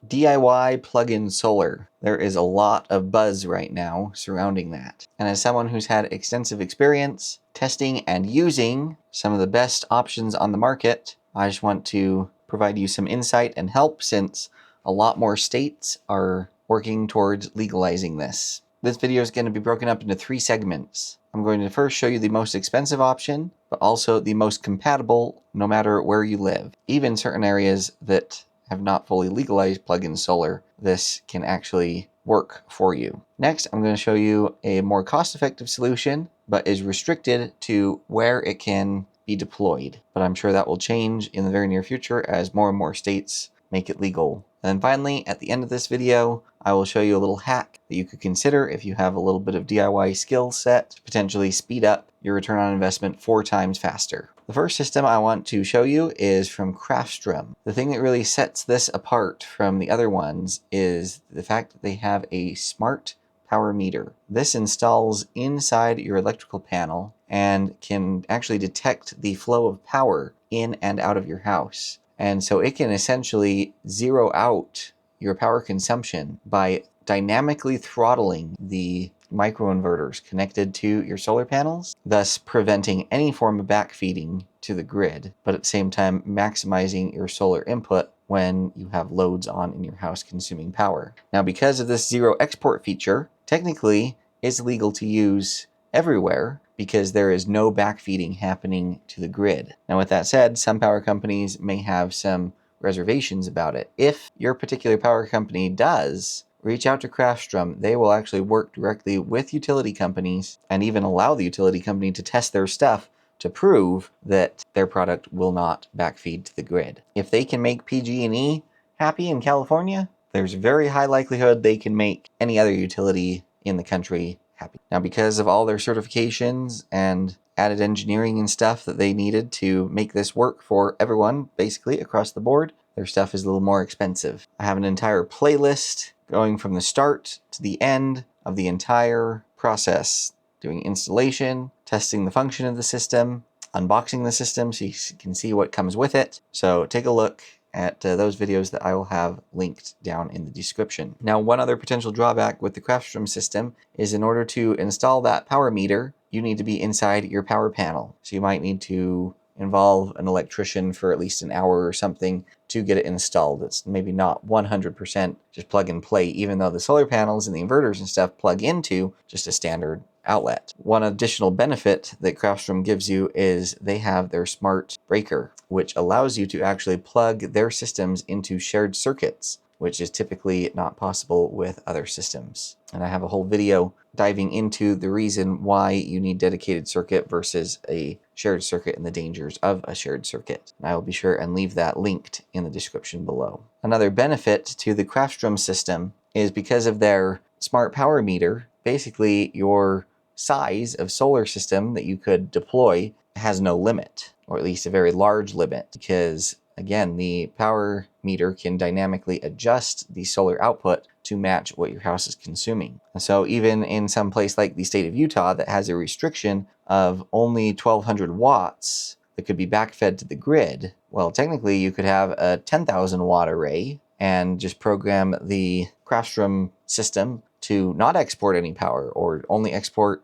DIY plug-in solar. There is a lot of buzz right now surrounding that. And as someone who's had extensive experience testing and using some of the best options on the market, I just want to provide you some insight and help, since a lot more states are working towards legalizing this. This video is going to be broken up into 3 segments. I'm going to first show you the most expensive option, but also the most compatible no matter where you live. Even certain areas that have not fully legalized plug-in solar, this can actually work for you. Next, I'm going to show you a more cost-effective solution, but is restricted to where it can be deployed. But I'm sure that will change in the very near future as more and more states make it legal. And then finally, at the end of this video, I will show you a little hack that you could consider if you have a little bit of DIY skill set to potentially speed up your return on investment 4 times faster. The first system I want to show you is from Craftstrom. The thing that really sets this apart from the other ones is the fact that they have a smart power meter. This installs inside your electrical panel and can actually detect the flow of power in and out of your house. And so it can essentially zero out your power consumption by dynamically throttling the microinverters connected to your solar panels, thus preventing any form of backfeeding to the grid, but at the same time maximizing your solar input when you have loads on in your house consuming power. Now, because of this zero export feature, technically it's legal to use everywhere because there is no backfeeding happening to the grid. Now, with that said, some power companies may have some reservations about it. If your particular power company does, reach out to Craftstrom. They will actually work directly with utility companies and even allow the utility company to test their stuff to prove that their product will not backfeed to the grid. If they can make PG&E happy in California, there's a very high likelihood they can make any other utility in the country happy. Now, because of all their certifications and added engineering and stuff that they needed to make this work for everyone, basically across the board, their stuff is a little more expensive. I have an entire playlist going from the start to the end of the entire process, doing installation, testing the function of the system, unboxing the system so you can see what comes with it. So take a look at those videos that I will have linked down in the description. Now, one other potential drawback with the Craftstrom system is in order to install that power meter, you need to be inside your power panel. So you might need to involve an electrician for at least an hour or something to get it installed. It's maybe not 100% just plug and play, even though the solar panels and the inverters and stuff plug into just a standard outlet. One additional benefit that Craftstrom gives you is they have their smart breaker, which allows you to actually plug their systems into shared circuits, which is typically not possible with other systems. And I have a whole video diving into the reason why you need dedicated circuit versus a shared circuit and the dangers of a shared circuit. And I will be sure and leave that linked in the description below. Another benefit to the Craftstrom system is because of their smart power meter, basically your size of solar system that you could deploy has no limit, or at least a very large limit, because again, the power meter can dynamically adjust the solar output to match what your house is consuming. So even in some place like the state of Utah that has a restriction of only 1200 watts that could be backfed to the grid, well, technically you could have a 10,000 watt array and just program the Craftstrom system to not export any power, or only export,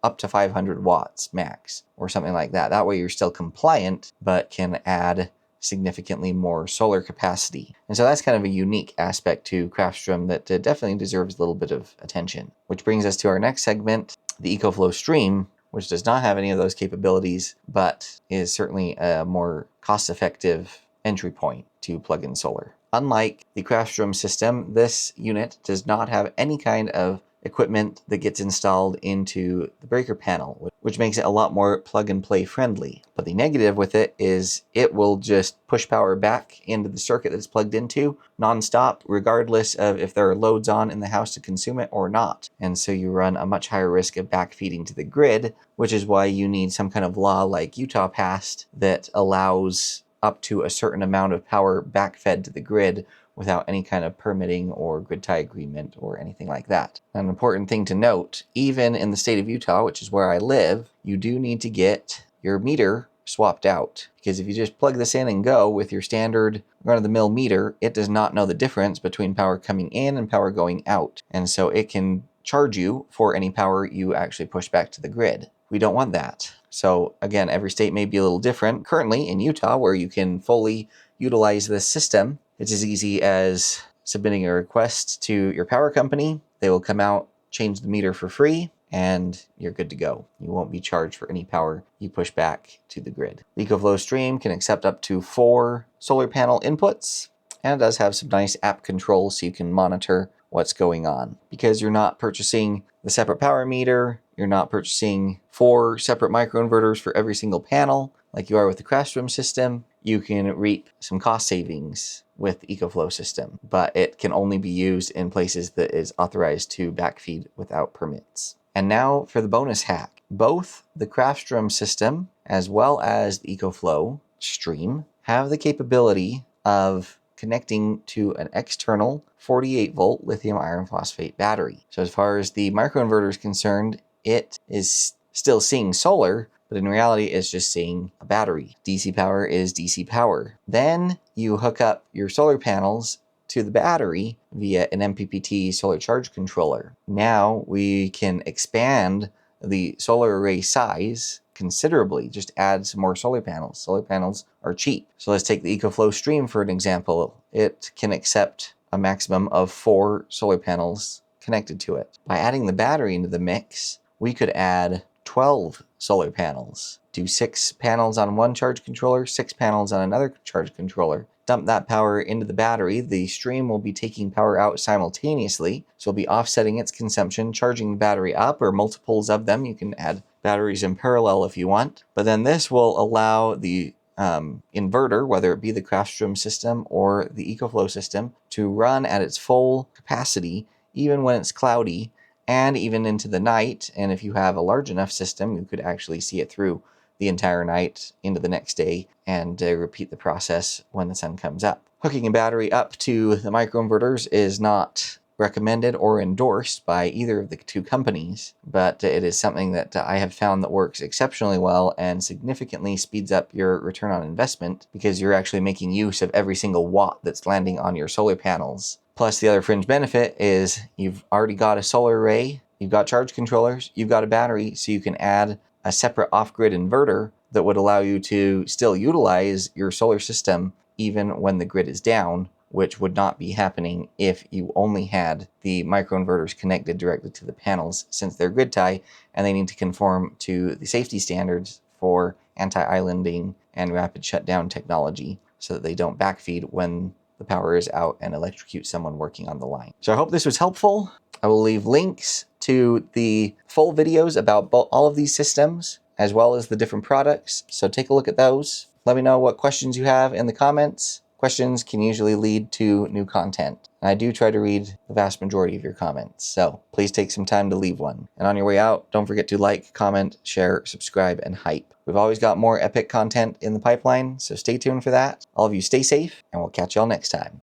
up to 500 watts max or something like that. That way you're still compliant, but can add significantly more solar capacity. And so that's kind of a unique aspect to Craftstrom that definitely deserves a little bit of attention. Which brings us to our next segment, the EcoFlow Stream, which does not have any of those capabilities, but is certainly a more cost-effective entry point to plug-in solar. Unlike the Craftstrom system, this unit does not have any kind of equipment that gets installed into the breaker panel, which makes it a lot more plug-and-play friendly. But the negative with it is it will just push power back into the circuit that it's plugged into nonstop, regardless of if there are loads on in the house to consume it or not. And so you run a much higher risk of backfeeding to the grid, which is why you need some kind of law like Utah passed that allows up to a certain amount of power backfed to the grid without any kind of permitting or grid tie agreement or anything like that. An important thing to note, even in the state of Utah, which is where I live, you do need to get your meter swapped out. Because if you just plug this in and go with your standard run-of-the-mill meter, it does not know the difference between power coming in and power going out. And so it can charge you for any power you actually push back to the grid. We don't want that. So again, every state may be a little different. Currently in Utah, where you can fully utilize this system, it's as easy as submitting a request to your power company. They will come out, change the meter for free, and you're good to go. You won't be charged for any power you push back to the grid. The EcoFlow stream can accept up to 4 solar panel inputs, and it does have some nice app controls so you can monitor what's going on. Because you're not purchasing the separate power meter, you're not purchasing 4 separate microinverters for every single panel, like you are with the Craftstrom system, you can reap some cost savings with the EcoFlow system, but it can only be used in places that is authorized to backfeed without permits. And now for the bonus hack. Both the Craftstrom system as well as the EcoFlow stream have the capability of connecting to an external 48-volt lithium iron phosphate battery. So as far as the microinverter is concerned, it is still seeing solar, but in reality it's just seeing a battery. DC power is DC power. Then you hook up your solar panels to the battery via an MPPT solar charge controller. Now we can expand the solar array size considerably, just add some more solar panels. Solar panels are cheap. So let's take the EcoFlow stream for an example. It can accept a maximum of 4 solar panels connected to it. By adding the battery into the mix, we could add 12 solar panels. Do 6 panels on one charge controller, 6 panels on another charge controller. Dump that power into the battery. The stream will be taking power out simultaneously, so it'll be offsetting its consumption, charging the battery up, or multiples of them. You can add batteries in parallel if you want. But then this will allow the inverter, whether it be the Craftstrom system or the EcoFlow system, to run at its full capacity, even when it's cloudy, and even into the night. And if you have a large enough system, you could actually see it through the entire night into the next day and repeat the process when the sun comes up. Hooking a battery up to the microinverters is not recommended or endorsed by either of the 2 companies, but it is something that I have found that works exceptionally well and significantly speeds up your return on investment, because you're actually making use of every single watt that's landing on your solar panels. Plus, the other fringe benefit is you've already got a solar array, you've got charge controllers, you've got a battery, so you can add a separate off-grid inverter that would allow you to still utilize your solar system even when the grid is down, which would not be happening if you only had the microinverters connected directly to the panels, since they're grid tie and they need to conform to the safety standards for anti-islanding and rapid shutdown technology so that they don't backfeed when the power is out and electrocute someone working on the line. So I hope this was helpful. I will leave links to the full videos about all of these systems, as well as the different products. So take a look at those. Let me know what questions you have in the comments. Questions can usually lead to new content. And I do try to read the vast majority of your comments, so please take some time to leave one. And on your way out, don't forget to like, comment, share, subscribe, and hype. We've always got more epic content in the pipeline, so stay tuned for that. All of you stay safe, and we'll catch y'all next time.